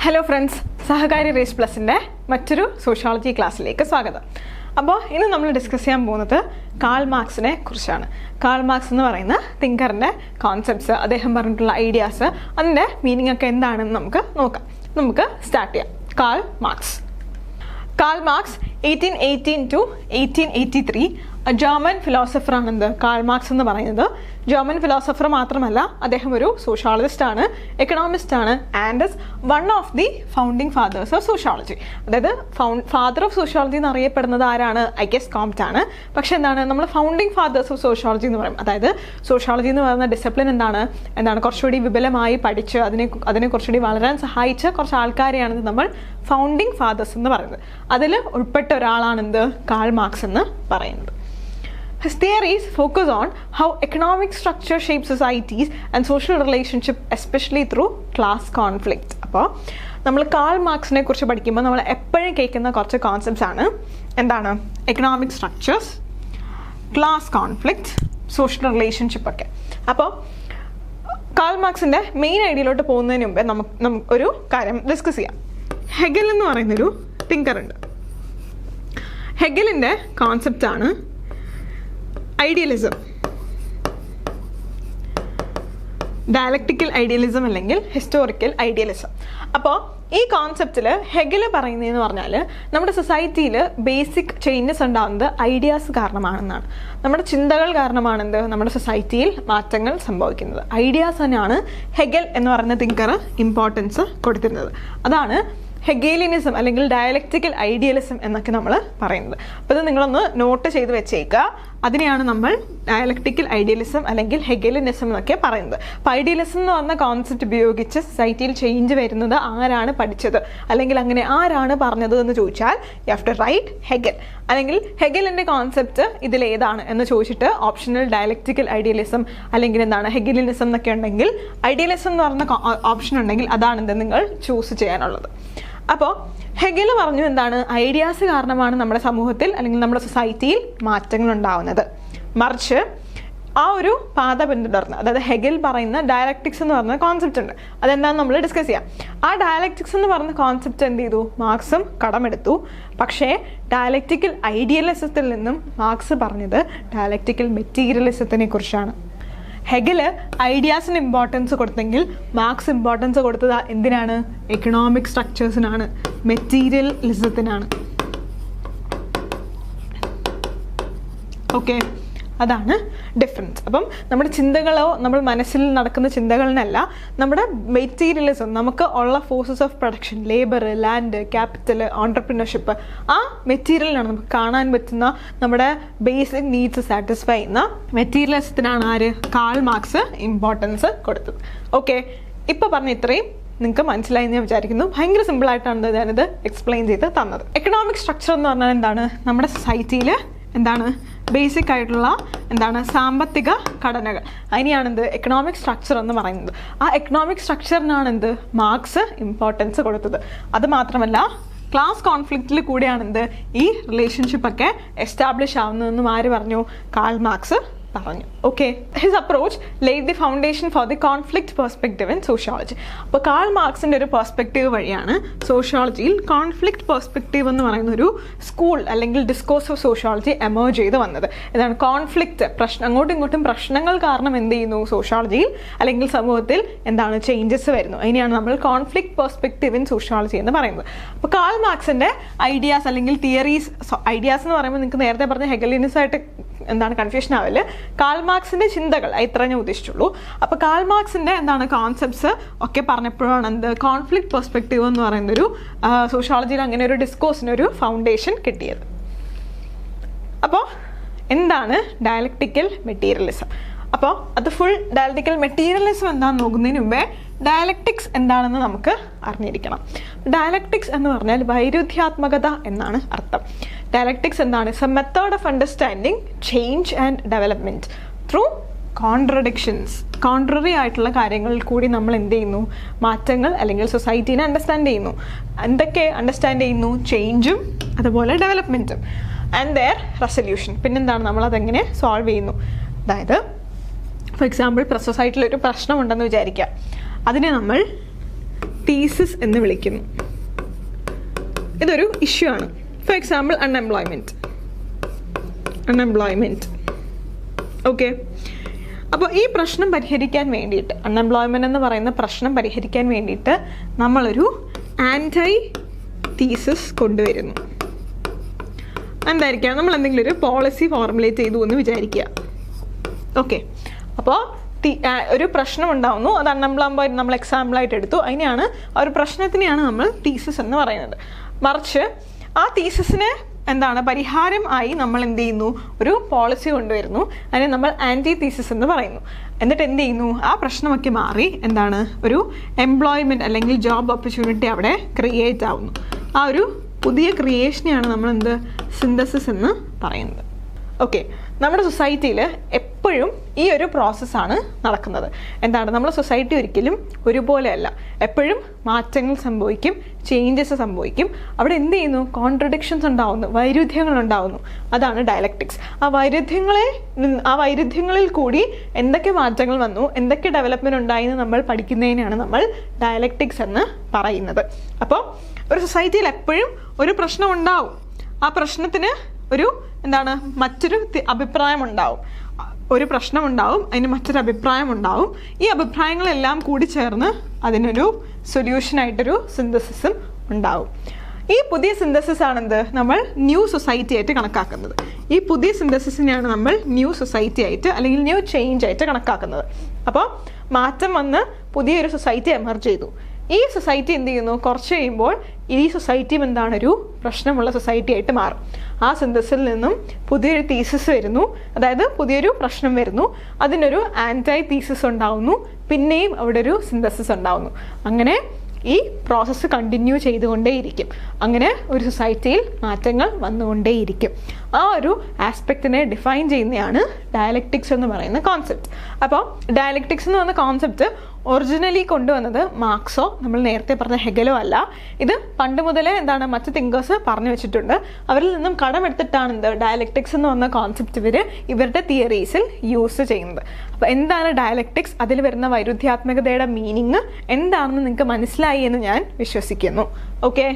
Hello friends, സഹകാരി raise പ്ലസിൻ്റെ മറ്റൊരു sociology ക്ലാസ്സിലേക്ക് സ്വാഗതം. അപ്പോൾ ഇന്ന് നമ്മൾ ഡിസ്കസ് ചെയ്യാൻ പോകുന്നത് കാൾ മാർക്സിനെ കുറിച്ചാണ്. കാൾ മാർക്സ് എന്ന് പറയുന്ന തിങ്കറിൻ്റെ കോൺസെപ്റ്റ്സ്, അദ്ദേഹം പറഞ്ഞിട്ടുള്ള ഐഡിയാസ്, അതിൻ്റെ മീനിങ് ഒക്കെ എന്താണെന്ന് നമുക്ക് നോക്കാം. നമുക്ക് സ്റ്റാർട്ട് ചെയ്യാം. Karl Marx 1818 to 1883 German philosopher ആണെന്ത് കാൾ മാർക്സ് എന്ന് പറയുന്നത്. ജർമ്മൻ ഫിലോസഫർ മാത്രമല്ല, അദ്ദേഹം ഒരു സോഷ്യോളജിസ്റ്റ് ആണ്, എക്കണോമിസ്റ്റ് ആണ്, and is one of the founding fathers of sociology. അതായത് ഫാദർ ഓഫ് സോഷ്യോളജി എന്ന് അറിയപ്പെടുന്നത് ആരാണ്? ഐ ഗെസ് കോംറ്റ് ആണ്. പക്ഷെ എന്താണ്, നമ്മൾ ഫൗണ്ടിങ് ഫാദേഴ്സ് ഓഫ് സോഷ്യോളജി എന്ന് പറയും. അതായത് സോഷ്യോളജി എന്ന് പറയുന്ന ഡിസിപ്ലിൻ എന്താണ് കുറച്ചുകൂടി വിപുലമായി പഠിച്ച് അതിനെ കുറച്ചുകൂടി വളരാൻ സഹായിച്ച കുറച്ച് ആൾക്കാരെയാണ് നമ്മൾ ഫൗണ്ടിങ് ഫാദേഴ്സ് എന്ന് പറയുന്നത്. അതിൽ ഉൾപ്പെട്ട ഒരാളാണെന്ത് കാൾ മാർക്സ് എന്ന് പറയുന്നത്. His theories focus on how economic structure shapes societies and social relationship, especially through class conflict. അപ്പോൾ നമ്മൾ കാൾ മാർക്സിനെ കുറിച്ച് പഠിക്കുമ്പോൾ നമ്മൾ എപ്പോഴും കേൾക്കുന്ന കുറച്ച് കോൺസെപ്റ്റ്സ് ആണ്. എന്താണ്? Economic structures, class conflict, social relationship ഒക്കെ. അപ്പോൾ കാൾ മാർക്സിൻ്റെ മെയിൻ ഐഡിയയിലോട്ട് പോകുന്നതിന് മുമ്പേ നമുക്ക് ഒരു കാര്യം ഡിസ്കസ് ചെയ്യാം. ഹെഗൽ എന്ന് പറയുന്നൊരു തിങ്കർ ഉണ്ട്. ഹെഗലിൻ്റെ കോൺസെപ്റ്റാണ് ഐഡിയലിസം, ഡയലക്റ്റിക്കൽ ഐഡിയലിസം അല്ലെങ്കിൽ ഹിസ്റ്റോറിക്കൽ ഐഡിയലിസം. അപ്പോൾ ഈ കോൺസെപ്റ്റിൽ ഹെഗൽ പറയുന്നതെന്ന് പറഞ്ഞാൽ നമ്മുടെ സൊസൈറ്റിയിൽ ബേസിക് ചേഞ്ചസ് ഉണ്ടാകുന്നത് ഐഡിയാസ് കാരണമാണെന്നാണ്. നമ്മുടെ ചിന്തകൾ കാരണമാണെന്ത് നമ്മുടെ സൊസൈറ്റിയിൽ മാറ്റങ്ങൾ സംഭവിക്കുന്നത്. ഐഡിയാസ് തന്നെയാണ് ഹെഗൽ എന്ന് പറയുന്ന തിങ്കർ ഇമ്പോർട്ടൻസ് കൊടുത്തിരുന്നത്. അതാണ് ഹെഗേലിനിസം അല്ലെങ്കിൽ ഡയലക്റ്റിക്കൽ ഐഡിയലിസം എന്നൊക്കെ നമ്മൾ പറയുന്നത്. അപ്പോൾ ഇത് നിങ്ങളൊന്ന് നോട്ട് ചെയ്ത് വെച്ചേക്കുക. അതിനെയാണ് നമ്മൾ ഡയലക്റ്റിക്കൽ ഐഡിയലിസം അല്ലെങ്കിൽ ഹെഗേലിനിസം എന്നൊക്കെ പറയുന്നത്. അപ്പോൾ ഐഡിയലിസം എന്ന് പറഞ്ഞ കോൺസെപ്റ്റ് ഉപയോഗിച്ച് സൊസൈറ്റിയിൽ ചേഞ്ച് വരുന്നത് ആരാണ് പഠിച്ചത് അല്ലെങ്കിൽ അങ്ങനെ ആരാണ് പറഞ്ഞത് എന്ന് ചോദിച്ചാൽ you have to write Hegel. അല്ലെങ്കിൽ ഹെഗലിൻ്റെ കോൺസെപ്റ്റ് ഇതിലേതാണ് എന്ന് ചോദിച്ചിട്ട് ഓപ്ഷണൽ ഡയലക്റ്റിക്കൽ ഐഡിയലിസം അല്ലെങ്കിൽ എന്താണ് ഹെഗലിനിസം എന്നൊക്കെ ഉണ്ടെങ്കിൽ ഐഡിയലിസം എന്ന് പറഞ്ഞ ഓപ്ഷൻ ഉണ്ടെങ്കിൽ അതാണെന്ത് നിങ്ങൾ ചൂസ് ചെയ്യാനുള്ളത്. അപ്പോൾ ഹെഗൽ പറഞ്ഞു എന്താണ്, ഐഡിയാസ് കാരണമാണ് നമ്മുടെ സമൂഹത്തിൽ അല്ലെങ്കിൽ നമ്മുടെ സൊസൈറ്റിയിൽ മാറ്റങ്ങൾ ഉണ്ടാവുന്നത്. മറിച്ച് ആ ഒരു പാത പിന്തുടർന്ന്, അതായത് ഹെഗൽ പറയുന്ന ഡയലക്റ്റിക്സ് എന്ന് പറഞ്ഞ കോൺസെപ്റ്റ് ഉണ്ട്. അതെന്താണെന്ന് നമ്മൾ ഡിസ്കസ് ചെയ്യാം. ആ ഡയലക്റ്റിക്സ് എന്ന് പറഞ്ഞ കോൺസെപ്റ്റ് എന്ത് ചെയ്തു? മാർക്സും കടമെടുത്തു. പക്ഷേ ഡയലക്റ്റിക്കൽ ഐഡിയലിസത്തിൽ നിന്നും മാർക്സ് പറഞ്ഞത് ഡയലക്റ്റിക്കൽ മെറ്റീരിയലിസത്തിനെ കുറിച്ചാണ്. ഹെഗല് ഐഡിയാസിന് ഇമ്പോർട്ടൻസ് കൊടുത്തെങ്കിൽ മാർക്സ് ഇമ്പോർട്ടൻസ് കൊടുത്തത് എന്തിനാണ്? എക്കണോമിക് സ്ട്രക്ചേഴ്സിനാണ്, മെറ്റീരിയലിസത്തിനാണ്. ഓക്കെ, അതാണ് ഡിഫറൻസ്. അപ്പം നമ്മുടെ ചിന്തകളോ നമ്മൾ മനസ്സിൽ നടക്കുന്ന ചിന്തകളിനല്ല, നമ്മുടെ മെറ്റീരിയലിസം, നമുക്ക് ഉള്ള forces of production, labour, land, capital, entrepreneurship, ആ മെറ്റീരിയലിനാണ് നമുക്ക് കാണാൻ പറ്റുന്ന നമ്മുടെ ബേസിക് നീഡ്സ് സാറ്റിസ്ഫൈ ചെയ്യുന്ന മെറ്റീരിയലിസത്തിനാണ് ആര്? കാൾ മാർക്സ് ഇമ്പോർട്ടൻസ് കൊടുത്തത്. ഓക്കെ, ഇപ്പോൾ പറഞ്ഞ ഇത്രയും നിങ്ങൾക്ക് മനസ്സിലായി എന്ന് ഞാൻ വിചാരിക്കുന്നു. ഭയങ്കര സിമ്പിളായിട്ടാണ് ഞാനിത് എക്സ്പ്ലെയിൻ ചെയ്ത് തന്നത്. എക്കണോമിക് സ്ട്രക്ചർ എന്ന് പറഞ്ഞാൽ എന്താണ്? നമ്മുടെ സൊസൈറ്റിയിൽ എന്താണ് ബേസിക് ആയിട്ടുള്ള സാമ്പത്തിക ഘടനകൾ, അതിനെയാണെന്ത് എക്കണോമിക് സ്ട്രക്ചർ എന്ന് പറയുന്നത്. ആ എക്കണോമിക് സ്ട്രക്ചറിനാണെന്ത് മാർക്സ് ഇമ്പോർട്ടൻസ് കൊടുത്തത്. അത് മാത്രമല്ല ക്ലാസ് കോൺഫ്ലിക്റ്റിൽ കൂടെയാണെന്ത് ഈ റിലേഷൻഷിപ്പൊക്കെ എസ്റ്റാബ്ലിഷ് ആവുന്നതെന്നും ആര് പറഞ്ഞു? കാൾ മാർക്സ് പറഞ്ഞു. Okay, his approach laid the foundation for the conflict perspective in sociology. അപ്പോൾ കാൾ മാർക്സിൻ്റെ ഒരു പെർസ്പെക്റ്റീവ് വഴിയാണ് സോഷ്യോളജിയിൽ കോൺഫ്ലിക്റ്റ് പെർസ്പെക്റ്റീവ് എന്ന് പറയുന്ന ഒരു സ്കൂൾ അല്ലെങ്കിൽ ഡിസ്കോഴ്സ് ഓഫ് സോഷ്യോളജി എമേർജ് ചെയ്ത് വന്നത്. ഇതാണ് കോൺഫ്ലിക്റ്റ്, അങ്ങോട്ടും ഇങ്ങോട്ടും പ്രശ്നങ്ങൾ കാരണം എന്ത് ചെയ്യുന്നു? സോഷ്യോളജിയിൽ അല്ലെങ്കിൽ സമൂഹത്തിൽ ചേഞ്ചസ് വരുന്നു. അതിനെയാണ് നമ്മൾ കോൺഫ്ലിക്റ്റ് പെർസ്പെക്റ്റീവ് ഇൻ സോഷ്യോളജി എന്ന് പറയുന്നത്. അപ്പോൾ കാൾ മാർക്സിൻ്റെ ഐഡിയാസ് അല്ലെങ്കിൽ തിയറീസ്, ഐഡിയാസ് എന്ന് പറയുമ്പോൾ നിങ്ങൾക്ക് നേരത്തെ പറഞ്ഞ ഹെഗലിനിസമായിട്ട് കൺഫ്യൂഷൻ ആവില്ല. കാൾ മാർക്സിൻ്റെ ചിന്തകൾ ഇത്ര ഞാൻ ഉദ്ദേശിച്ചുള്ളൂ. അപ്പോൾ കാൾ മാർക്സിൻ്റെ കോൺസെപ്റ്റ്സ് ഒക്കെ പറഞ്ഞപ്പോഴാണ് കോൺഫ്ലിക്റ്റ് പെർസ്പെക്റ്റീവ് എന്ന് പറയുന്നൊരു സോഷ്യോളജിയിൽ അങ്ങനെ ഒരു ഡിസ്കോഴ്സിനൊരു ഫൗണ്ടേഷൻ കിട്ടിയത്. അപ്പോൾ എന്താണ് ഡയലക്റ്റിക്കൽ മെറ്റീരിയലിസം? അപ്പോൾ അത് ഫുൾ ഡയലക്റ്റിക്കൽ മെറ്റീരിയലിസം എന്താണെന്ന് നോക്കുന്നതിന് മുമ്പേ ഡയലക്റ്റിക്സ് എന്താണെന്ന് നമുക്ക് അറിഞ്ഞിരിക്കണം. ഡയലക്റ്റിക്സ് എന്ന് പറഞ്ഞാൽ വൈരുദ്ധ്യാത്മകത എന്നാണ് അർത്ഥം. ഡയലക്റ്റിക്സ് എന്താണ്? It's A method of understanding change and development through contradictions. Contrary ആയിട്ടുള്ള കാര്യങ്ങളിൽ കൂടി നമ്മൾ എന്ത് ചെയ്യുന്നു? മാറ്റങ്ങൾ അല്ലെങ്കിൽ സൊസൈറ്റീനെ അണ്ടർസ്റ്റാൻഡ് ചെയ്യുന്നു. എന്തൊക്കെ അണ്ടർസ്റ്റാൻഡ് ചെയ്യുന്നു? ചേഞ്ചും അതുപോലെ ഡെവലപ്മെൻറ്റും ആൻഡ് ദെയർ റെസൊല്യൂഷൻ. പിന്നെന്താണ്? നമ്മളതെങ്ങനെ സോൾവ് ചെയ്യുന്നു. അതായത് ഫോർ എക്സാമ്പിൾ സൊസൈറ്റിയിൽ ഒരു പ്രശ്നമുണ്ടെന്ന് വിചാരിക്കുക. അതിനെ നമ്മൾ തീസിസ് എന്ന് വിളിക്കുന്നു. ഇതൊരു ഇഷ്യൂ ആണ്. For example unemployment. ഓക്കെ, അപ്പോൾ ഈ പ്രശ്നം പരിഹരിക്കാൻ വേണ്ടിയിട്ട്, അൺഎംപ്ലോയ്മെൻറ്റ് എന്ന് പറയുന്ന പ്രശ്നം പരിഹരിക്കാൻ വേണ്ടിയിട്ട് നമ്മളൊരു ആൻറ്റൈ തീസിസ് കൊണ്ടുവരുന്നു. എന്തായിരിക്കാം? നമ്മൾ എന്തെങ്കിലും ഒരു പോളിസി ഫോർമുലേറ്റ് ചെയ്തു എന്ന് വിചാരിക്കുക. ഓക്കെ, അപ്പോൾ ഒരു പ്രശ്നം ഉണ്ടാവുന്നു, അത് അൺഎംപ്ലോയ്മെൻറ്റ് നമ്മൾ എക്സാമ്പിളായിട്ട് എടുത്തു. അതിനെയാണ്, ആ ഒരു പ്രശ്നത്തിനെയാണ് നമ്മൾ തീസിസ് എന്ന് പറയുന്നത്. മറിച്ച് ആ തീസിസിനെ പരിഹാരം ആയി നമ്മൾ എന്ത് ചെയ്യുന്നു? ഒരു പോളിസി കൊണ്ടുവരുന്നു. അതിനെ നമ്മൾ ആൻറ്റി തീസിസ് എന്ന് പറയുന്നു. എന്നിട്ട് എന്ത് ചെയ്യുന്നു? ആ പ്രശ്നമൊക്കെ മാറി ഒരു എംപ്ലോയ്മെൻറ്റ് അല്ലെങ്കിൽ ജോബ് ഓപ്പർച്യൂണിറ്റി അവിടെ ക്രിയേറ്റ് ആവുന്നു. ആ ഒരു പുതിയ ക്രിയേഷനെയാണ് നമ്മൾ സിന്തസിസ് എന്ന് പറയുന്നത്. ഓക്കെ, നമ്മുടെ സൊസൈറ്റിയിൽ എപ്പോഴും ഈ ഒരു പ്രോസസ്സാണ് നടക്കുന്നത്. നമ്മുടെ സൊസൈറ്റി ഒരിക്കലും ഒരുപോലെയല്ല. എപ്പോഴും മാറ്റങ്ങൾ സംഭവിക്കും, ചേഞ്ചസ് സംഭവിക്കും. അവിടെ എന്ത് ചെയ്യുന്നു? കോൺട്രഡിക്ഷൻസ് ഉണ്ടാവുന്നു, വൈരുദ്ധ്യങ്ങൾ ഉണ്ടാവുന്നു. അതാണ് ഡയലക്റ്റിക്സ്. ആ വൈരുദ്ധ്യങ്ങളിൽ കൂടി എന്തൊക്കെ മാറ്റങ്ങൾ വന്നു, എന്തൊക്കെ ഡെവലപ്മെൻറ്റ് ഉണ്ടായി എന്ന് നമ്മൾ പഠിക്കുന്നതിനാണ് നമ്മൾ ഡയലക്റ്റിക്സ് എന്ന് പറയുന്നത്. അപ്പോൾ ഒരു സൊസൈറ്റിയിൽ എപ്പോഴും ഒരു പ്രശ്നം ഉണ്ടാവും. ആ പ്രശ്നത്തിന് ഒരു മറ്റൊരു അഭിപ്രായം ഉണ്ടാവും. ഒരു പ്രശ്നമുണ്ടാവും, അതിന് മറ്റൊരു അഭിപ്രായം ഉണ്ടാവും. ഈ അഭിപ്രായങ്ങളെല്ലാം കൂടി ചേർന്ന് അതിനൊരു സൊല്യൂഷനായിട്ടൊരു സിന്തസിസും ഉണ്ടാവും. ഈ പുതിയ സിന്തസിസ് ആണ് നമ്മൾ ന്യൂ സൊസൈറ്റി ആയിട്ട് കണക്കാക്കുന്നത്. ഈ പുതിയ സിന്തസിസിനെയാണ് നമ്മൾ ന്യൂ സൊസൈറ്റി ആയിട്ട് അല്ലെങ്കിൽ ന്യൂ ചേഞ്ച് ആയിട്ട് കണക്കാക്കുന്നത്. അപ്പോൾ മാറ്റം വന്ന് പുതിയൊരു സൊസൈറ്റി എമർജ് ചെയ്തു. ഈ സൊസൈറ്റി എന്ത് ചെയ്യുന്നു? കുറച്ച് കഴിയുമ്പോൾ ഈ സൊസൈറ്റിയും ഒരു പ്രശ്നമുള്ള സൊസൈറ്റി ആയിട്ട് മാറും. ആ സിന്തസിൽ നിന്നും പുതിയൊരു തീസിസ് വരുന്നു, അതായത് പുതിയൊരു പ്രശ്നം വരുന്നു. അതിനൊരു ആൻറ്റൈ തീസിസ് ഉണ്ടാവുന്നു, പിന്നെയും അവിടെ ഒരു സിന്തസിസ് ഉണ്ടാവുന്നു. അങ്ങനെ ഈ പ്രോസസ്സ് കണ്ടിന്യൂ ചെയ്തുകൊണ്ടേയിരിക്കും. അങ്ങനെ ഒരു സൊസൈറ്റിയിൽ മാറ്റങ്ങൾ വന്നുകൊണ്ടേയിരിക്കും. ആ ഒരു ആസ്പെക്റ്റിനെ ഡിഫൈൻ ചെയ്യുന്നതാണ് ഡയലക്റ്റിക്സ് എന്ന് പറയുന്ന കോൺസെപ്റ്റ്. അപ്പോൾ ഡയലക്റ്റിക്സ് എന്ന് പറയുന്ന കോൺസെപ്റ്റ് ഒറിജിനലി കൊണ്ടുവന്നത് മാർക്സോ നമ്മൾ നേരത്തെ പറഞ്ഞ ഹെഗലോ അല്ല. ഇത് പണ്ട് മുതലേ മറ്റ് തിങ്കേഴ്സ് പറഞ്ഞു വെച്ചിട്ടുണ്ട്. അവരിൽ നിന്നും കടമെടുത്തിട്ടാണ് ഡയലക്റ്റിക്സ് എന്ന് പറഞ്ഞ കോൺസെപ്റ്റ് ഇവരുടെ തിയറീസിൽ യൂസ് ചെയ്യുന്നത്. അപ്പോൾ എന്താണ് ഡയലക്റ്റിക്സ്, അതിൽ വരുന്ന വൈരുദ്ധ്യാത്മകതയുടെ മീനിങ് എന്താണെന്ന് നിങ്ങൾക്ക് മനസ്സിലായി എന്ന് ഞാൻ വിശ്വസിക്കുന്നു. ഓക്കെ,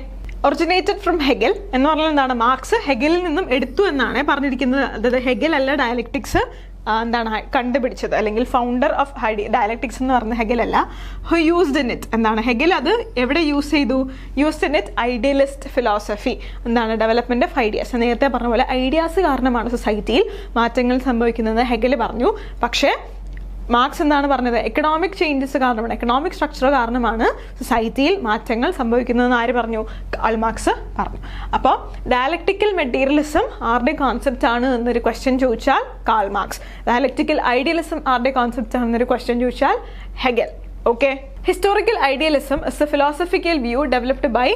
ഒറിജിനേറ്റഡ് ഫ്രം ഹെഗൽ എന്ന് പറഞ്ഞാൽ മാർക്സ് ഹെഗലിൽ നിന്നും എടുത്തു എന്നാണ് പറഞ്ഞിരിക്കുന്നത്. അതായത് ഹെഗൽ അല്ല ഡയലക്റ്റിക്സ് കണ്ടുപിടിച്ചത്, അല്ലെങ്കിൽ ഫൗണ്ടർ ഓഫ് ഡയലക്റ്റിക്സ് എന്ന് പറഞ്ഞ ഹെഗൽ അല്ല. Who used in it Hegel അത് എവിടെ യൂസ് ചെയ്തു? Used in it idealist philosophy, development of ideas. നേരത്തെ പറഞ്ഞ പോലെ ഐഡിയാസ് കാരണമാണ് സൊസൈറ്റിയിൽ മാറ്റങ്ങൾ സംഭവിക്കുന്നത് ഹെഗൽ പറഞ്ഞു. പക്ഷേ മാർക്സ് പറഞ്ഞത്? എക്കണോമിക് ചേഞ്ചസ് കാരണമാണ്, എക്കണോമിക് സ്ട്രക്ചർ കാരണമാണ് സൊസൈറ്റിയിൽ മാറ്റങ്ങൾ സംഭവിക്കുന്നതെന്ന് ആര് പറഞ്ഞു? കാൾ മാർക്സ് പറഞ്ഞു. അപ്പോൾ ഡയലക്റ്റിക്കൽ മെറ്റീരിയലിസം ആരുടെ കോൺസെപ്റ്റ് ആണ് എന്നൊരു ക്വസ്റ്റ്യൻ ചോദിച്ചാൽ കാൾ മാർക്സ്. ഡയലക്റ്റിക്കൽ ഐഡിയലിസം ആരുടെ കോൺസെപ്റ്റ് ആണെന്നൊരു ക്വസ്റ്റ്യൻ ചോദിച്ചാൽ Hegel. Okay. Historical idealism is a philosophical view developed by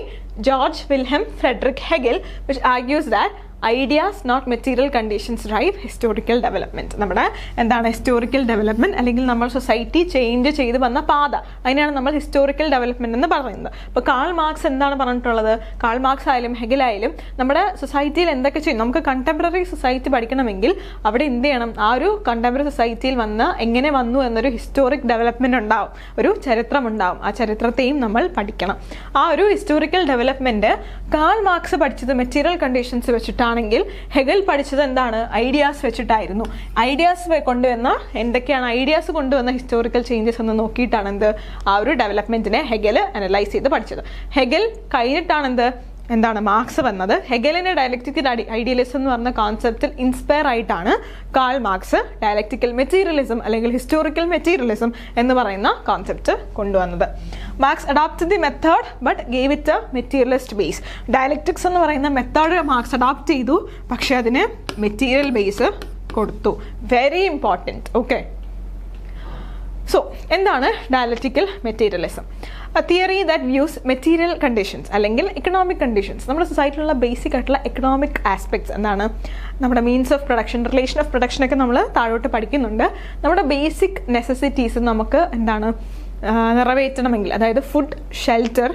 George Wilhelm Friedrich Hegel, which argues that ideas, not material conditions, drive historical development. നമ്മുടെ historical development അല്ലെങ്കിൽ നമ്മൾ society change ചെയ്ത് വന്ന പാത, അതിനാണ് നമ്മൾ ഹിസ്റ്റോറിക്കൽ ഡെവലപ്മെൻറ്റ് എന്ന് പറയുന്നത്. അപ്പോൾ കാൾ മാർക്സ് എന്താണ് പറഞ്ഞിട്ടുള്ളത്? കാൾ മാർക്സ് ആയാലും ഹെഗലായാലും നമ്മുടെ സൊസൈറ്റിയിൽ എന്തൊക്കെ ചെയ്യും, നമുക്ക് കണ്ടംപററി സൊസൈറ്റി പഠിക്കണമെങ്കിൽ അവിടെ എന്ത് ചെയ്യണം? ആ ഒരു കണ്ടംപററി സൊസൈറ്റിയിൽ വന്ന് എങ്ങനെ വന്നു എന്നൊരു ഹിസ്റ്റോറിക് ഡെവലപ്മെൻറ്റ് ഉണ്ടാവും, ഒരു ചരിത്രം ഉണ്ടാവും. ആ ചരിത്രത്തെയും നമ്മൾ പഠിക്കണം. ആ ഒരു ഹിസ്റ്റോറിക്കൽ ഡെവലപ്മെൻറ്റ് കാൾ മാർക്സ് പഠിച്ചത് മെറ്റീരിയൽ കണ്ടീഷൻസ് വെച്ചിട്ടാണ് ആണെങ്കിൽ ഹെഗൽ പഠിച്ചത് എന്താണ്? ഐഡിയാസ് വെച്ചിട്ടായിരുന്നു. ഐഡിയാസ് കൊണ്ടുവന്ന എന്തൊക്കെയാണ് ഐഡിയാസ് കൊണ്ടുവന്ന ഹിസ്റ്റോറിക്കൽ ചേഞ്ചസ് എന്ന് നോക്കിയിട്ടാണ് ആ ഒരു ഡെവലപ്മെന്റിനെ ഹെഗൽ അനലൈസ് ചെയ്ത് പഠിച്ചത്. ഹെഗൽ കഴിഞ്ഞിട്ടാണ് മാർക്സ് വന്നത്. ഹെഗലിന്റെ ഡയലക്റ്റിക്കൽ ഐഡിയലിസം എന്ന് പറഞ്ഞ കോൺസെപ്റ്റിൽ ഇൻസ്പയർ ആയിട്ടാണ് കാൾ മാർക്സ് ഡയലക്റ്റിക്കൽ മെറ്റീരിയലിസം അല്ലെങ്കിൽ ഹിസ്റ്റോറിക്കൽ മെറ്റീരിയലിസം എന്ന് പറയുന്ന കോൺസെപ്റ്റ് കൊണ്ടുവന്നത്. Marks adopt the method but gave it A materialist base. Dialectics എന്ന് പറയുന്ന മെത്തേഡ് മാർക്സ് അഡോപ്റ്റ് ചെയ്തു, പക്ഷെ അതിന് മെറ്റീരിയൽ ബേസ് കൊടുത്തു. Very important. ഓക്കെ, സോ എന്താണ് dialectical materialism? A theory that views material conditions അല്ലെങ്കിൽ economic conditions, നമ്മുടെ സൊസൈറ്റിയിലുള്ള ബേസിക് ആയിട്ടുള്ള എക്കണോമിക് ആസ്പെക്ട്സ് എന്താണ്, നമ്മുടെ means of production, relation of production ഒക്കെ നമ്മൾ താഴോട്ട് പഠിക്കുന്നുണ്ട്. നമ്മുടെ ബേസിക് നെസസിറ്റീസ് നമുക്ക് നിറവേറ്റണമെങ്കിൽ, അതായത് ഫുഡ്, ഷെൽട്ടർ,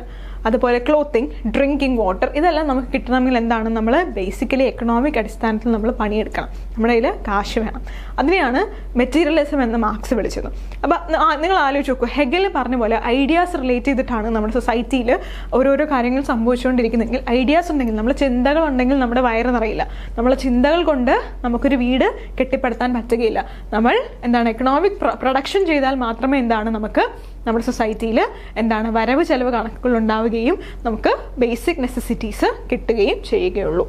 അതുപോലെ ക്ലോത്തിങ്, ഡ്രിങ്കിങ് വാട്ടർ, ഇതെല്ലാം നമുക്ക് കിട്ടണമെങ്കിൽ എന്താണ്, നമ്മൾ ബേസിക്കലി എക്കണോമിക് അടിസ്ഥാനത്തിൽ നമ്മൾ പണിയെടുക്കണം, നമ്മുടെ കയ്യിൽ കാശ് വേണം. അതിനെയാണ് മെറ്റീരിയലിസം എന്ന് മാർക്സ് വിളിച്ചത്. അപ്പോൾ നിങ്ങൾ ആലോചിച്ച് നോക്കൂ, ഹെഗൽ പറഞ്ഞ പോലെ ഐഡിയാസ് റിലേറ്റ് ചെയ്തിട്ടാണ് നമ്മുടെ സൊസൈറ്റിയിൽ ഓരോരോ കാര്യങ്ങൾ സംഭവിച്ചുകൊണ്ടിരിക്കുന്നതെങ്കിൽ, ഐഡിയാസ് ഉണ്ടെങ്കിൽ, നമ്മൾ ചിന്തകളുണ്ടെങ്കിൽ നമ്മുടെ വയറ് നിറയില്ല. നമ്മളെ ചിന്തകൾ കൊണ്ട് നമുക്കൊരു വീട് കെട്ടിപ്പടുത്താൻ പറ്റുകയില്ല. നമ്മൾ എന്താണ് എക്കണോമിക് പ്രൊഡക്ഷൻ ചെയ്താൽ മാത്രമേ എന്താണ് നമുക്ക് നമ്മുടെ സൊസൈറ്റിയിൽ എന്താണ് വരവ് ചെലവ് കണക്കുകൾ ഉണ്ടാവുകയും നമുക്ക് ബേസിക് നെസസിറ്റീസ് കിട്ടുകയും ചെയ്യുകയുള്ളൂ.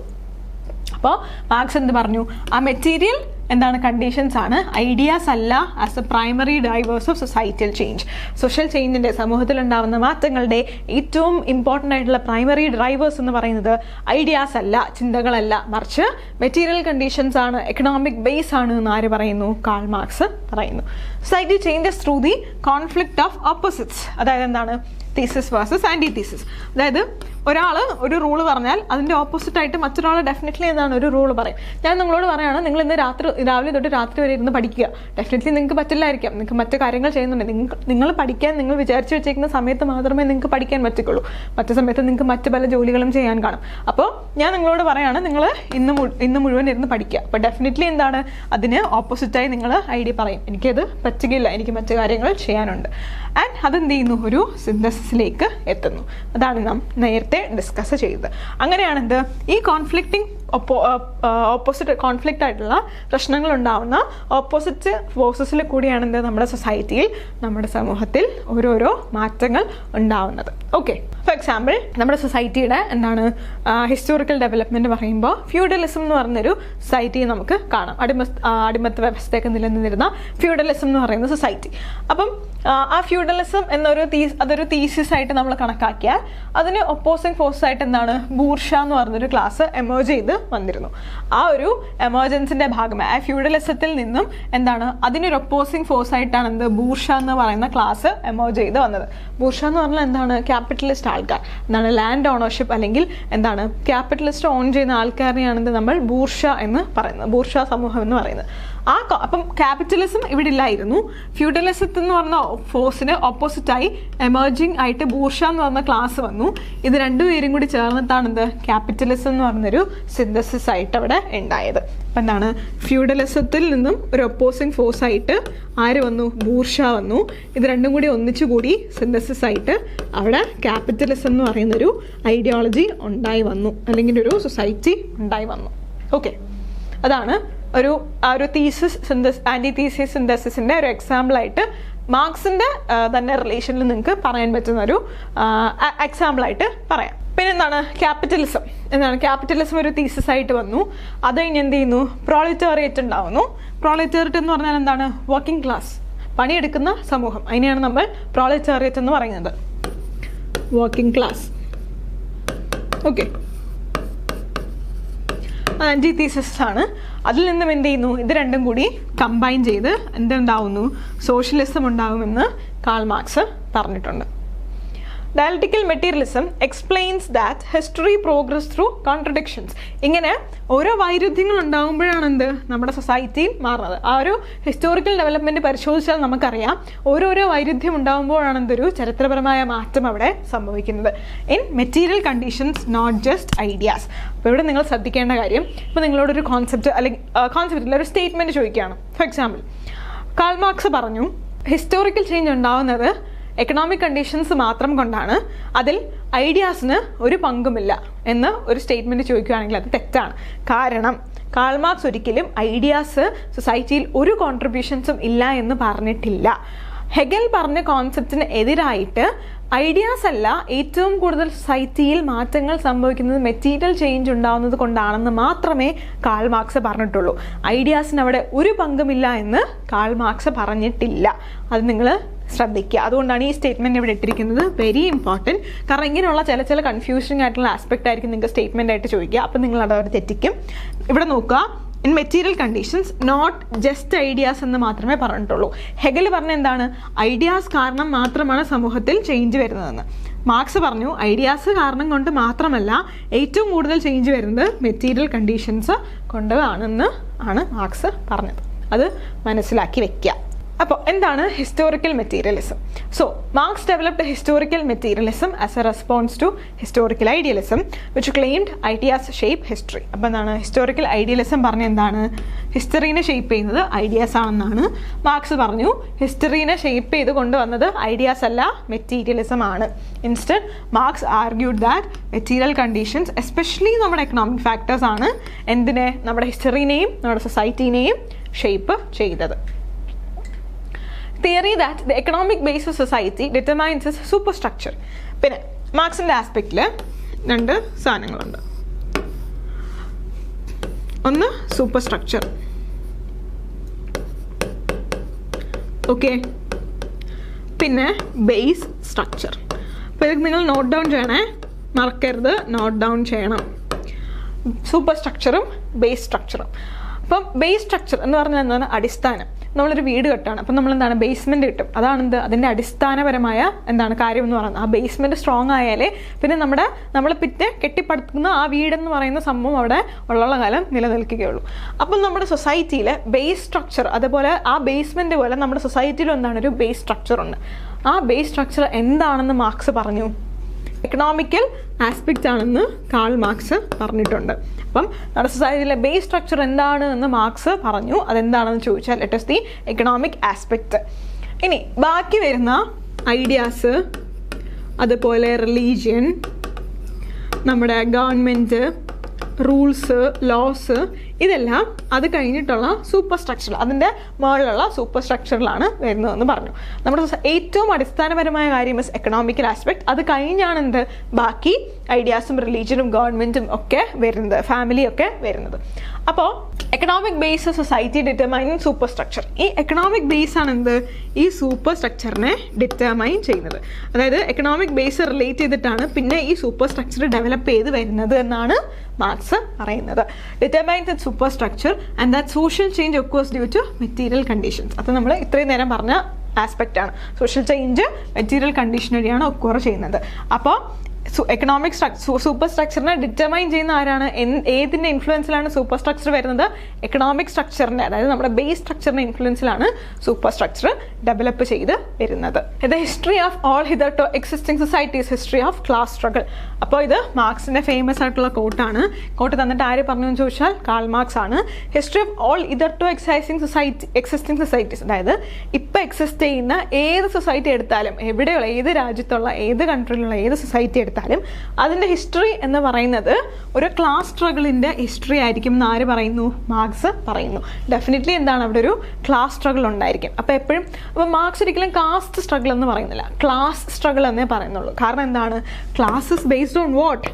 അപ്പോൾ മാർക്സ് എന്ത് പറഞ്ഞു, ആ മെറ്റീരിയൽ എന്താണ് കണ്ടീഷൻസ് ആണ്, ഐഡിയാസ് അല്ല as a primary drivers of societal change. Social ചേഞ്ചിൻ്റെ, സമൂഹത്തിലുണ്ടാകുന്ന മാറ്റങ്ങളുടെ ഏറ്റവും ഇമ്പോർട്ടൻ്റ് ആയിട്ടുള്ള പ്രൈമറി ഡ്രൈവേഴ്സ് എന്ന് പറയുന്നത് ഐഡിയാസ് അല്ല, ചിന്തകളല്ല, മറിച്ച് മെറ്റീരിയൽ കണ്ടീഷൻസ് ആണ്, എക്കണോമിക് ബേസ് ആണ് എന്ന് ആര് പറയുന്നു, കാൾ മാർക്സ് പറയുന്നു. Society changes through the conflict of opposites. അതായത് എന്താണ്, തീസിസ് വേഴ്സസ് ആൻറ്റി തീസിസ്. അതായത് ഒരാൾ ഒരു റൂള് പറഞ്ഞാൽ അതിൻ്റെ ഓപ്പോസിറ്റായിട്ട് മറ്റൊരാൾ ഡെഫിനറ്റ്ലി എന്താണ് ഒരു റൂള് പറയും. ഞാൻ നിങ്ങളോട് പറയുകയാണ്, നിങ്ങൾ ഇന്ന് രാവിലെ തൊട്ട് രാത്രി വരെ ഇരുന്ന് പഠിക്കുക. ഡെഫിനറ്റ്ലി നിങ്ങൾക്ക് പറ്റില്ലായിരിക്കാം, നിങ്ങൾക്ക് മറ്റു കാര്യങ്ങൾ ചെയ്യുന്നുണ്ട്. നിങ്ങൾ പഠിക്കാൻ നിങ്ങൾ വിചാരിച്ചു വെച്ചേക്കുന്ന സമയത്ത് മാത്രമേ നിങ്ങൾക്ക് പഠിക്കാൻ പറ്റുള്ളൂ. മറ്റു സമയത്ത് നിങ്ങൾക്ക് മറ്റു പല ജോലികളും ചെയ്യാൻ കാണും. അപ്പോൾ ഞാൻ നിങ്ങളോട് പറയുകയാണ്, നിങ്ങൾ ഇന്ന് മുഴുവൻ ഇരുന്ന് പഠിക്കുക. അപ്പോൾ ഡെഫിനറ്റ്ലി എന്താണ് അതിന് ഓപ്പോസിറ്റായി നിങ്ങൾ ഐഡിയ പറയും, എനിക്കത് പറ്റുകയില്ല, എനിക്ക് മറ്റു കാര്യങ്ങൾ ചെയ്യാനുണ്ട്. ആൻഡ് അതെന്ത് ചെയ്യുന്നു, ഒരു സിന്തസിസിലേക്ക് എത്തുന്നു. അതാണ് നാം നേരത്തെ ഡിസ്കസ് ചെയ്തത്. അങ്ങനെയാണ് എന്ത് ഈ ഓപ്പോസിറ്റ് കോൺഫ്ലിക്റ്റ് ആയിട്ടുള്ള പ്രശ്നങ്ങൾ ഉണ്ടാവുന്ന ഓപ്പോസിറ്റ് ഫോഴ്സസിൽ കൂടിയാണ് എന്ത് നമ്മുടെ സൊസൈറ്റിയിൽ, നമ്മുടെ സമൂഹത്തിൽ ഓരോരോ മാറ്റങ്ങൾ ഉണ്ടാവുന്നത്. ഓക്കെ, ഫോർ എക്സാമ്പിൾ നമ്മുടെ സൊസൈറ്റിയുടെ എന്താണ് ഹിസ്റ്റോറിക്കൽ ഡെവലപ്മെൻറ്റ് പറയുമ്പോൾ ഫ്യൂഡലിസം എന്ന് പറഞ്ഞൊരു സൊസൈറ്റിയെ നമുക്ക് കാണാം. അടിമത്ത വ്യവസ്ഥയൊക്കെ നിലനിന്നിരുന്ന ഫ്യൂഡലിസം എന്ന് പറയുന്ന സൊസൈറ്റി. അപ്പം ആ ഫ്യൂഡലിസം അതൊരു തീസിസ് ആയിട്ട് നമ്മൾ കണക്കാക്കിയാൽ അതിന് ഒപ്പോസിങ് ഫോഴ്സ് ആയിട്ട് എന്താണ് ബൂർഷ എന്ന് പറഞ്ഞൊരു ക്ലാസ് എമേർജ് ചെയ്ത് വന്നിരുന്നു. ആ ഒരു എമർജൻസിന്റെ ഭാഗമായി ആ ഫ്യൂഡലിസത്തിൽ നിന്നും എന്താണ് അതിനൊരു ഒപ്പോസിങ് ഫോഴ്സ് ആയിട്ടാണ് എന്ത് ബൂർഷ എന്ന് പറയുന്ന ക്ലാസ് എമേർജ് ചെയ്ത് വന്നത്. ബൂർഷ എന്ന് പറഞ്ഞാൽ എന്താണ് ക്യാപിറ്റലിസ്റ്റ് ആൾക്കാർ, എന്താണ് ലാൻഡ് ഓണർഷിപ്പ് അല്ലെങ്കിൽ എന്താണ് ക്യാപിറ്റലിസ്റ്റ് ഓൺ ചെയ്യുന്ന ആൾക്കാരെയാണ് നമ്മൾ ബൂർഷ എന്ന് പറയുന്നത്, ബൂർഷ സമൂഹം എന്ന് പറയുന്നത്. അപ്പം ക്യാപിറ്റലിസം ഇവിടെ ഇല്ലായിരുന്നു. ഫ്യൂഡലിസത്തിൽ എന്ന് പറഞ്ഞ ഫോഴ്സിന് ഓപ്പോസിറ്റായി എമർജിങ് ആയിട്ട് ബൂർഷ എന്ന് പറഞ്ഞ ക്ലാസ് വന്നു. ഇത് രണ്ടുപേരും കൂടി ചേർന്നിട്ടാണ് എന്ത് ക്യാപിറ്റലിസം എന്ന് പറഞ്ഞൊരു സിന്തസിസ് ആയിട്ട് അവിടെ ഉണ്ടായത്. അപ്പം എന്താണ് ഫ്യൂഡലിസത്തിൽ നിന്നും ഒരു ഒപ്പോസിങ് ഫോഴ്സ് ആയിട്ട് ആര് വന്നു, ബൂർഷ വന്നു. ഇത് രണ്ടും കൂടി ഒന്നിച്ചുകൂടി സിന്തസിസ് ആയിട്ട് അവിടെ ക്യാപിറ്റലിസം എന്ന് പറയുന്നൊരു ഐഡിയോളജി ഉണ്ടായി വന്നു, അല്ലെങ്കിൽ ഒരു സൊസൈറ്റി ഉണ്ടായി വന്നു. ഓക്കെ, അതാണ് ഒരു തീസിസ് ആൻറ്റി തീസിസ് സിന്തസിസിൻ്റെ ഒരു എക്സാമ്പിളായിട്ട് മാർക്സിൻ്റെ തന്നെ റിലേഷനിൽ നിങ്ങൾക്ക് പറയാൻ പറ്റുന്ന ഒരു എക്സാമ്പിളായിട്ട് പറയാം. പിന്നെ എന്താണ് ക്യാപിറ്റലിസം ഒരു തീസിസ് ആയിട്ട് വന്നു. അത് കഴിഞ്ഞ് എന്ത് ചെയ്യുന്നു, പ്രോളിറ്റേറിയറ്റ് ഉണ്ടാവുന്നു. പ്രോളിറ്റേറിയറ്റ് എന്ന് പറഞ്ഞാൽ എന്താണ് വർക്കിംഗ് ക്ലാസ്, പണിയെടുക്കുന്ന സമൂഹം, അതിനെയാണ് നമ്മൾ പ്രോളിറ്റേറിയറ്റ് എന്ന് പറയുന്നത്, working class. Okay, antithesis ആണ്. അതിൽ നിന്നും എന്ത് ചെയ്യുന്നു, ഇത് രണ്ടും കൂടി കമ്പൈൻ ചെയ്ത് എന്തുണ്ടാവുന്നു, സോഷ്യലിസം ഉണ്ടാകുമെന്ന് കാൾ മാർക്സ് പറഞ്ഞിട്ടുണ്ട്. Dialectical materialism explains that history progress through contradictions. ഇങ്ങനെ ഓരോ വൈരുദ്ധ്യങ്ങൾ ഉണ്ടാകുമ്പോഴാണ് എന്ത് നമ്മുടെ സൊസൈറ്റിയിൽ മാറുന്നത്. ആ ഒരു ഹിസ്റ്റോറിക്കൽ ഡെവലപ്മെൻറ്റ് പരിശോധിച്ചാൽ നമുക്കറിയാം ഓരോരോ വൈരുദ്ധ്യം ഉണ്ടാകുമ്പോഴാണ് എന്തൊരു ചരിത്രപരമായ മാറ്റം അവിടെ സംഭവിക്കുന്നത്. In material conditions, not just ideas. അപ്പോൾ ഇവിടെ നിങ്ങൾ ശ്രദ്ധിക്കേണ്ട കാര്യം, ഇപ്പോൾ നിങ്ങളോടൊരു കോൺസെപ്റ്റിൽ ഒരു സ്റ്റേറ്റ്മെൻറ്റ് ചോദിക്കുകയാണ്. ഫോർ എക്സാമ്പിൾ, കാൾ മാർക്സ് പറഞ്ഞു ഹിസ്റ്റോറിക്കൽ ചേഞ്ച് ഉണ്ടാകുന്നത് എക്കണോമിക് കണ്ടീഷൻസ് മാത്രം കൊണ്ടാണ്, അതിൽ ഐഡിയാസിന് ഒരു പങ്കുമില്ല എന്ന് ഒരു സ്റ്റേറ്റ്മെൻറ്റ് ചോദിക്കുകയാണെങ്കിൽ അത് തെറ്റാണ്. കാരണം കാൾ മാർക്സ് ഒരിക്കലും ഐഡിയാസ് സൊസൈറ്റിയിൽ ഒരു കോൺട്രിബ്യൂഷൻസും ഇല്ല എന്ന് പറഞ്ഞിട്ടില്ല. ഹെഗൽ പറഞ്ഞ കോൺസെപ്റ്റിന് എതിരായിട്ട് ഐഡിയാസ് അല്ല ഏറ്റവും കൂടുതൽ സൊസൈറ്റിയിൽ മാറ്റങ്ങൾ സംഭവിക്കുന്നത് മെറ്റീരിയൽ ചേഞ്ച് ഉണ്ടാവുന്നത് കൊണ്ടാണെന്ന് മാത്രമേ കാൾ മാർക്സ് പറഞ്ഞിട്ടുള്ളൂ. ഐഡിയാസിന് അവിടെ ഒരു പങ്കുമില്ല എന്ന് കാൾ മാർക്സ് പറഞ്ഞിട്ടില്ല. അത് നിങ്ങൾ ശ്രദ്ധിക്കുക. അതുകൊണ്ടാണ് ഈ സ്റ്റേറ്റ്മെൻറ്റ് ഇവിടെ ഇട്ടിരിക്കുന്നത്. Very important. കാരണം ഇങ്ങനെയുള്ള ചില കൺഫ്യൂഷനിങ് ആയിട്ടുള്ള ആസ്പെക്റ്റ് ആയിരിക്കും നിങ്ങൾക്ക് സ്റ്റേറ്റ്മെൻ്റ് ആയിട്ട് ചോദിക്കുക. അപ്പം നിങ്ങൾ അതവിടെ തെറ്റിക്കും. ഇവിടെ നോക്കുക, in material conditions not just ideas എന്ന് മാത്രമേ പറഞ്ഞിട്ടുള്ളൂ. ഹെഗൽ പറഞ്ഞ എന്താണ്, ഐഡിയാസ് കാരണം മാത്രമാണ് സമൂഹത്തിൽ ചേഞ്ച് വരുന്നതെന്ന്. മാർക്സ് പറഞ്ഞു ഐഡിയാസ് കാരണം കൊണ്ട് മാത്രമല്ല, ഏറ്റവും കൂടുതൽ ചേഞ്ച് വരുന്നത് മെറ്റീരിയൽ കണ്ടീഷൻസ് കൊണ്ട് ആണ് മാർക്സ് പറഞ്ഞത്. അത് മനസ്സിലാക്കി വെക്കുക. അപ്പോൾ എന്താണ് historical materialism? So Marx developed historical materialism as a response to historical idealism which claimed ideas shape history. അപ്പോൾ എന്താണ് ഹിസ്റ്റോറിക്കൽ ഐഡിയലിസം പറഞ്ഞ എന്താണ്? ഹിസ്റ്ററീനെ ഷേപ്പ് ചെയ്യുന്നത് ഐഡിയാസ് ആണെന്നാണ് മാർക്സ് പറഞ്ഞു. ഹിസ്റ്ററീനെ ഷേപ്പ് ചെയ്ത് കൊണ്ടുവന്നത് ഐഡിയാസ് അല്ല, മെറ്റീരിയലിസം ആണ്. Instead Marx argued that material conditions especially നമ്മുടെ എക്കണോമിക് ഫാക്ടേഴ്സ് ആണ് എന്തിനെ, നമ്മുടെ ഹിസ്റ്ററിനെയും നമ്മുടെ സൊസൈറ്റീനെയും ഷേപ്പ് ചെയ്തത്. Theory that the economic base of society determines it's super structure. പിന്നെ മാർക്സിൻ്റെ ആസ്പെക്റ്റിൽ 2 സാധനങ്ങളുണ്ട്. ഒന്ന് സൂപ്പർ സ്ട്രക്ചർ, ഓക്കെ, പിന്നെ ബേസ് സ്ട്രക്ചർ. അപ്പോൾ ഇത് നിങ്ങൾ നോട്ട് ഡൗൺ ചെയ്യണേ, മറക്കരുത്, നോട്ട് ഡൗൺ ചെയ്യണം. സൂപ്പർ സ്ട്രക്ചറും ബേസ് സ്ട്രക്ചറും. അപ്പം ബേസ് സ്ട്രക്ചർ എന്ന് പറഞ്ഞാൽ എന്താണ്? അടിസ്ഥാനം. നമ്മളൊരു വീട് കെട്ടാണ്, അപ്പം നമ്മൾ എന്താണ് ബേസ്മെൻറ്റ് കിട്ടും. അതാണെന്ത് അതിൻ്റെ അടിസ്ഥാനപരമായ എന്താണ് കാര്യം എന്ന് പറയുന്നത്. ആ ബേസ്മെൻറ്റ് സ്ട്രോങ് ആയാലേ പിന്നെ നമ്മൾ പിന്നെ കെട്ടിപ്പടുക്കുന്ന ആ വീടെന്ന് പറയുന്ന സംഭവം അവിടെ ഉള്ള കാലം നിലനിൽക്കുകയുള്ളൂ. അപ്പം നമ്മുടെ സൊസൈറ്റിയിൽ ബേസ് സ്ട്രക്ചർ, അതുപോലെ ആ ബേസ്മെൻറ്റ് പോലെ നമ്മുടെ സൊസൈറ്റിയിലും എന്താണ് ഒരു ബേസ് സ്ട്രക്ചർ ഉണ്ട്. ആ ബേസ് സ്ട്രക്ചർ എന്താണെന്ന് മാർക്സ് പറഞ്ഞു? എക്കണോമിക്കൽ ആസ്പെക്റ്റ് ആണെന്ന് കാൾ മാർക്സ് പറഞ്ഞിട്ടുണ്ട്. അപ്പം നമ്മുടെ സൊസൈറ്റിയിലെ ബേസ് സ്ട്രക്ചർ എന്താണ് എന്ന് മാർക്സ് പറഞ്ഞു. അതെന്താണെന്ന് ചോദിച്ചാൽ it is the economic aspect. ഇനി ബാക്കി വരുന്ന ഐഡിയാസ്, അതുപോലെ റിലീജിയൻ, നമ്മുടെ ഗവൺമെൻറ്, റൂൾസ്, ലോസ്, ഇതെല്ലാം അത് കഴിഞ്ഞിട്ടുള്ള സൂപ്പർ സ്ട്രക്ചർ, അതിൻ്റെ മുകളിലുള്ള സൂപ്പർ സ്ട്രക്ചറിലാണ് വരുന്നതെന്ന് പറഞ്ഞു. നമ്മുടെ ഏറ്റവും അടിസ്ഥാനപരമായ കാര്യം ഇസ് എക്കണോമിക്കൽ ആസ്പെക്ട്. അത് കഴിഞ്ഞാണ് എന്ത് ബാക്കി ഐഡിയാസും റിലീജിയനും ഗവൺമെൻറ്റും ഒക്കെ വരുന്നത്, ഫാമിലിയൊക്കെ വരുന്നത്. അപ്പോൾ economic base of society determining super structure. ഈ എക്കണോമിക് ബേസ് ആണ് എന്ത് ഈ സൂപ്പർ സ്ട്രക്ചറിനെ ഡിറ്റർമൈൻ ചെയ്യുന്നത്. അതായത് എക്കണോമിക് ബേസ് റിലേറ്റ് ചെയ്തിട്ടാണ് പിന്നെ ഈ സൂപ്പർ സ്ട്രക്ചർ ഡെവലപ്പ് ചെയ്ത് വരുന്നത് എന്നാണ് മാർക്സ് പറയുന്നത്. Determine the superstructure and that social change occurs due to material conditions. അത് നമ്മൾ ഇത്രയും നേരം പറഞ്ഞ ആസ്പെക്റ്റ് ആണ്. സോഷ്യൽ ചേഞ്ച് മെറ്റീരിയൽ കണ്ടീഷൻ വഴിയാണ് ഒക്കോർ ചെയ്യുന്നത്. അപ്പോൾ എക്കണോമിക് സൂപ്പർ സ്ട്രക്ചറിനെ ഡിറ്റർമൈൻ ചെയ്യുന്ന ആരാണ്? ഏതിൻ്റെ ഇൻഫ്ലുവൻസിലാണ് സൂപ്പർ സ്ട്രക്ചർ വരുന്നത്? എക്കണോമിക് സ്ട്രക്ചറിൻ്റെ, അതായത് നമ്മുടെ ബേസ് സ്ട്രക്ചറിൻ്റെ ഇൻഫ്ലുവൻസിലാണ് സൂപ്പർ സ്ട്രക്ചർ ഡെവലപ്പ് ചെയ്ത് വരുന്നത്. The history of all hitherto existing societies history of class struggle. അപ്പോൾ ഇത് മാർക്സിൻ്റെ ഫേമസ് ആയിട്ടുള്ള കോട്ടാണ്. കോട്ട് തന്നിട്ട് ആര് പറഞ്ഞു എന്ന് ചോദിച്ചാൽ കാൾ മാർക്സ് ആണ്. History of all hitherto existing societies, അതായത് ഇപ്പോൾ എക്സിസ്റ്റ് ചെയ്യുന്ന ഏത് സൊസൈറ്റി എടുത്താലും, എവിടെയുള്ള ഏത് രാജ്യത്തുള്ള ഏത് കൺട്രിയിലുള്ള ഏത് സൊസൈറ്റി എടുത്താലും അതിൻ്റെ ഹിസ്റ്ററി എന്ന് പറയുന്നത് ഒരു ക്ലാസ് സ്ട്രഗിളിൻ്റെ ഹിസ്റ്ററി ആയിരിക്കും എന്ന് ആര് പറയുന്നു? മാർക്സ് പറയുന്നു. ഡെഫിനറ്റ്ലി എന്താണ് അവിടെ ഒരു ക്ലാസ് സ്ട്രഗിൾ ഉണ്ടായിരിക്കും. അപ്പോൾ മാർക്സ് ഒരിക്കലും കാസ്റ്റ് സ്ട്രഗിൾ എന്ന് പറയുന്നില്ല, ക്ലാസ് സ്ട്രഗിൾ എന്നേ പറയുന്നുള്ളൂ. കാരണം എന്താണ്? Classes based on what?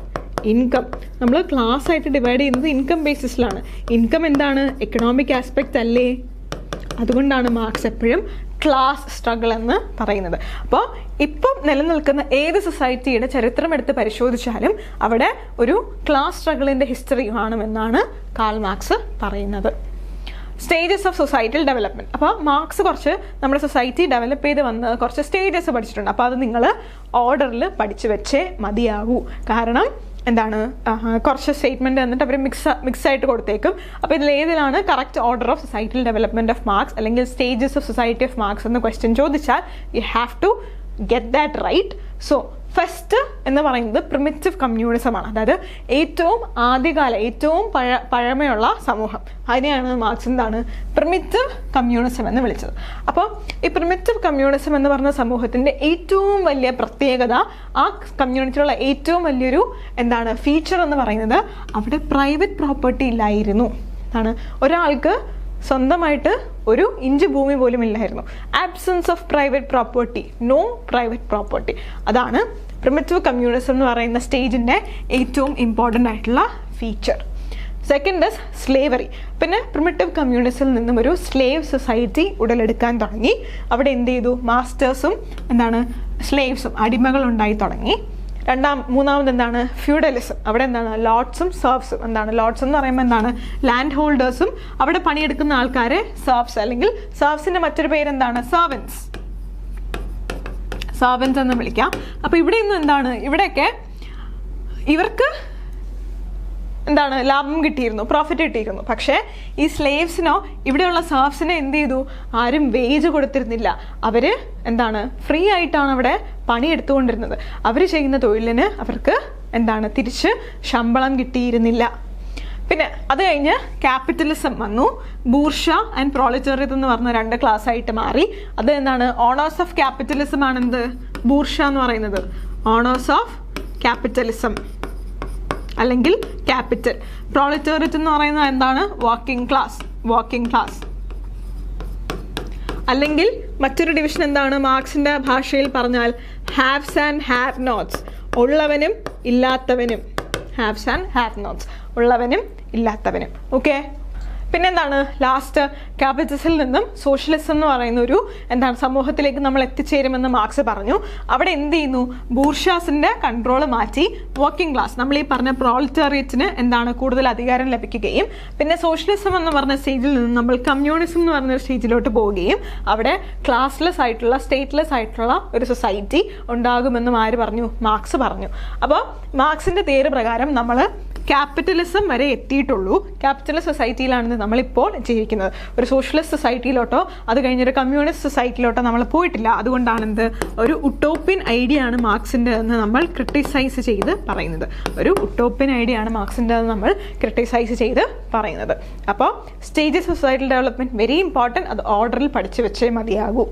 Income. നമ്മൾ ക്ലാസ് ആയിട്ട് ഡിവൈഡ് ചെയ്യുന്നത് ഇൻകം ബേസിസിലാണ്. ഇൻകം എന്താണ്? എക്കണോമിക് ആസ്പെക്റ്റ് അല്ലേ? അതുകൊണ്ടാണ് മാർക്സ് എപ്പോഴും ക്ലാസ് സ്ട്രഗിൾ എന്ന് പറയുന്നത്. അപ്പോൾ ഇപ്പം നിലനിൽക്കുന്ന ഏത് സൊസൈറ്റിയുടെ ചരിത്രം എടുത്ത് പരിശോധിച്ചാലും അവിടെ ഒരു ക്ലാസ് സ്ട്രഗിളിൻ്റെ ഹിസ്റ്ററി കാണുമെന്നാണ് കാൾ മാർക്സ് പറയുന്നത്. Stages of societal development. അപ്പോൾ മാർക്സ് കുറച്ച് നമ്മുടെ സൊസൈറ്റി ഡെവലപ്പ് ചെയ്ത് വന്ന് കുറച്ച് സ്റ്റേജസ് പഠിച്ചിട്ടുണ്ട്. അപ്പോൾ അത് നിങ്ങൾ ഓർഡറിൽ പഠിച്ചു വെച്ചേ മതിയാകൂ. കാരണം എന്താണ്, കുറച്ച് സ്റ്റേറ്റ്മെൻറ്റ് എന്നിട്ട് അവർ മിക്സ് ആയിട്ട് കൊടുത്തേക്കും. അപ്പോൾ ഇതിലേതിലാണ് correct order of societal development of Marx അല്ലെങ്കിൽ stages of society of Marx എന്ന ക്വസ്റ്റ്യൻ ചോദിച്ചാൽ you have to get that right. So first എന്ന് പറയുന്നത് പ്രിമിറ്റീവ് കമ്മ്യൂണിസമാണ്. അതായത് ഏറ്റവും ആദ്യകാല, ഏറ്റവും പഴമയുള്ള സമൂഹം, അതിനെയാണ് മാർക്സ് എന്താണ് പ്രിമിറ്റീവ് കമ്മ്യൂണിസം എന്ന് വിളിച്ചത്. അപ്പോൾ ഈ പ്രിമിറ്റീവ് കമ്മ്യൂണിസം എന്ന് പറഞ്ഞ സമൂഹത്തിൻ്റെ ഏറ്റവും വലിയ പ്രത്യേകത, ആ കമ്മ്യൂണിറ്റിയിലുള്ള ഏറ്റവും വലിയൊരു എന്താണ് ഫീച്ചർ എന്ന് പറയുന്നത് അവിടെ പ്രൈവറ്റ് പ്രോപ്പർട്ടി ഇല്ലായിരുന്നു. ആണ് ഒരാൾക്ക് സ്വന്തമായിട്ട് ഒരു ഇഞ്ച് ഭൂമി പോലും ഇല്ലായിരുന്നു. Absence of private property, no private property. അതാണ് പ്രിമിറ്റീവ് കമ്മ്യൂണിസം എന്ന് പറയുന്ന സ്റ്റേജിൻ്റെ ഏറ്റവും ഇമ്പോർട്ടൻ്റ് ആയിട്ടുള്ള ഫീച്ചർ. Second is slavery. പിന്നെ പ്രിമിറ്റീവ് കമ്മ്യൂണിസത്തിൽ നിന്നും ഒരു സ്ലേവ് സൊസൈറ്റി ഉടലെടുക്കാൻ തുടങ്ങി. അവിടെ എന്ത് ചെയ്തു? മാസ്റ്റേഴ്സും എന്താണ് സ്ലേവ്സും അടിമകൾ ഉണ്ടായി തുടങ്ങി. മൂന്നാമത് എന്താണ്? ഫ്യൂഡലിസം. അവിടെ എന്താണ്? ലോർഡ്സും സെർവ്സും. എന്താണ് ലോർഡ്സ് എന്ന് പറയുമ്പോൾ എന്താണ്? ലാൻഡ് ഹോൾഡേഴ്സും അവിടെ പണിയെടുക്കുന്ന ആൾക്കാരെ സെർവ്സ്, അല്ലെങ്കിൽ സെർവ്സിൻ്റെ മറ്റൊരു പേരെന്താണ്? സെർവൻസ് എന്ന് വിളിക്കാം. അപ്പോൾ ഇവിടെ ഇന്ന് എന്താണ്? ഇവിടെയൊക്കെ ഇവർക്ക് എന്താണ് ലാഭം കിട്ടിയിരുന്നു, പ്രോഫിറ്റ് കിട്ടിയിരുന്നു. പക്ഷേ ഈ സ്ലേവ്സിനോ ഇവിടെയുള്ള സെർഫ്സിനെ എന്ത് ചെയ്തു? ആരും വേജ് കൊടുത്തിരുന്നില്ല. അവർ എന്താണ് ഫ്രീ ആയിട്ടാണ് അവിടെ പണിയെടുത്തുകൊണ്ടിരുന്നത്. അവർ ചെയ്യുന്ന തൊഴിലിന് അവർക്ക് എന്താണ് തിരിച്ച് ശമ്പളം കിട്ടിയിരുന്നില്ല. പിന്നെ അത് കഴിഞ്ഞ് ക്യാപിറ്റലിസം വന്നു. ബൂർഷ ആൻഡ് പ്രോളിറ്റേറിയറ്റ് എന്ന് പറഞ്ഞ 2 ക്ലാസ് ആയിട്ട് മാറി. അത് എന്താണ്? ഓണേഴ്സ് ഓഫ് ക്യാപിറ്റലിസം ആണെന്ത്? ബൂർഷ എന്ന് പറയുന്നത്. ഓണേഴ്സ് ഓഫ് ക്യാപിറ്റലിസം അല്ലെങ്കിൽ ക്യാപിറ്റൽ. പ്രോളിറ്റേറിയറ്റ് എന്ന് പറയുന്നത് എന്താണ്? Working class. അല്ലെങ്കിൽ മറ്റൊരു ഡിവിഷൻ എന്താണ് മാർക്സിന്റെ ഭാഷയിൽ പറഞ്ഞാൽ? Haves and have nots. ഉള്ളവനും ഇല്ലാത്തവനും. Haves and have nots. ഉള്ളവനും ഇല്ലാത്തവനും. ഓക്കെ. പിന്നെന്താണ്? ലാസ്റ്റ് ക്യാപിറ്റലിസത്തിൽ നിന്നും സോഷ്യലിസം എന്ന് പറയുന്ന ഒരു എന്താണ് സമൂഹത്തിലേക്ക് നമ്മൾ എത്തിച്ചേരുമെന്ന് മാർക്സ് പറഞ്ഞു. അവിടെ എന്ത് ചെയ്യുന്നു? ബൂർഷാസിന്റെ കൺട്രോൾ മാറ്റി വർക്കിംഗ് ക്ലാസ്, നമ്മൾ ഈ പറഞ്ഞ പ്രോളിറ്റേറിയറ്റിന് എന്താണ് കൂടുതൽ അധികാരം ലഭിക്കുകയും പിന്നെ സോഷ്യലിസം എന്ന് പറഞ്ഞ സ്റ്റേജിൽ നിന്ന് നമ്മൾ കമ്മ്യൂണിസം എന്ന് പറഞ്ഞ സ്റ്റേജിലോട്ട് പോവുകയും അവിടെ ക്ലാസ്ലെസ് ആയിട്ടുള്ള സ്റ്റേറ്റ്ലെസ് ആയിട്ടുള്ള ഒരു സൊസൈറ്റി ഉണ്ടാകുമെന്നും ആര് പറഞ്ഞു? മാർക്സ് പറഞ്ഞു. അപ്പോൾ മാർക്സിന്റെ തിയറി പ്രകാരം നമ്മൾ ക്യാപിറ്റലിസം വരെ എത്തിയിട്ടുള്ളൂ. ക്യാപിറ്റലിസ്റ്റ് സൊസൈറ്റിയിലാണ് നമ്മളിപ്പോൾ ജീവിക്കുന്നത്. ഒരു സോഷ്യലിസ്റ്റ് സൊസൈറ്റിയിലോട്ടോ അത് കഴിഞ്ഞൊരു കമ്മ്യൂണിസ്റ്റ് സൊസൈറ്റിയിലോട്ടോ നമ്മൾ പോയിട്ടില്ല. അതുകൊണ്ടാണ് ഒരു ഉട്ടോപ്യൻ ഐഡിയ ആണ് മാർക്സിൻ്റെ എന്ന് നമ്മൾ ക്രിട്ടിസൈസ് ചെയ്ത് പറയുന്നത്. ഒരു ഉട്ടോപ്യൻ ഐഡിയ ആണ് മാർക്സിൻ്റെ എന്ന് നമ്മൾ ക്രിട്ടിസൈസ് ചെയ്ത് പറയുന്നത്. അപ്പോൾ stages of societal development very important. അത് ഓർഡറിൽ പഠിച്ചു വെച്ചേ മതിയാകൂ.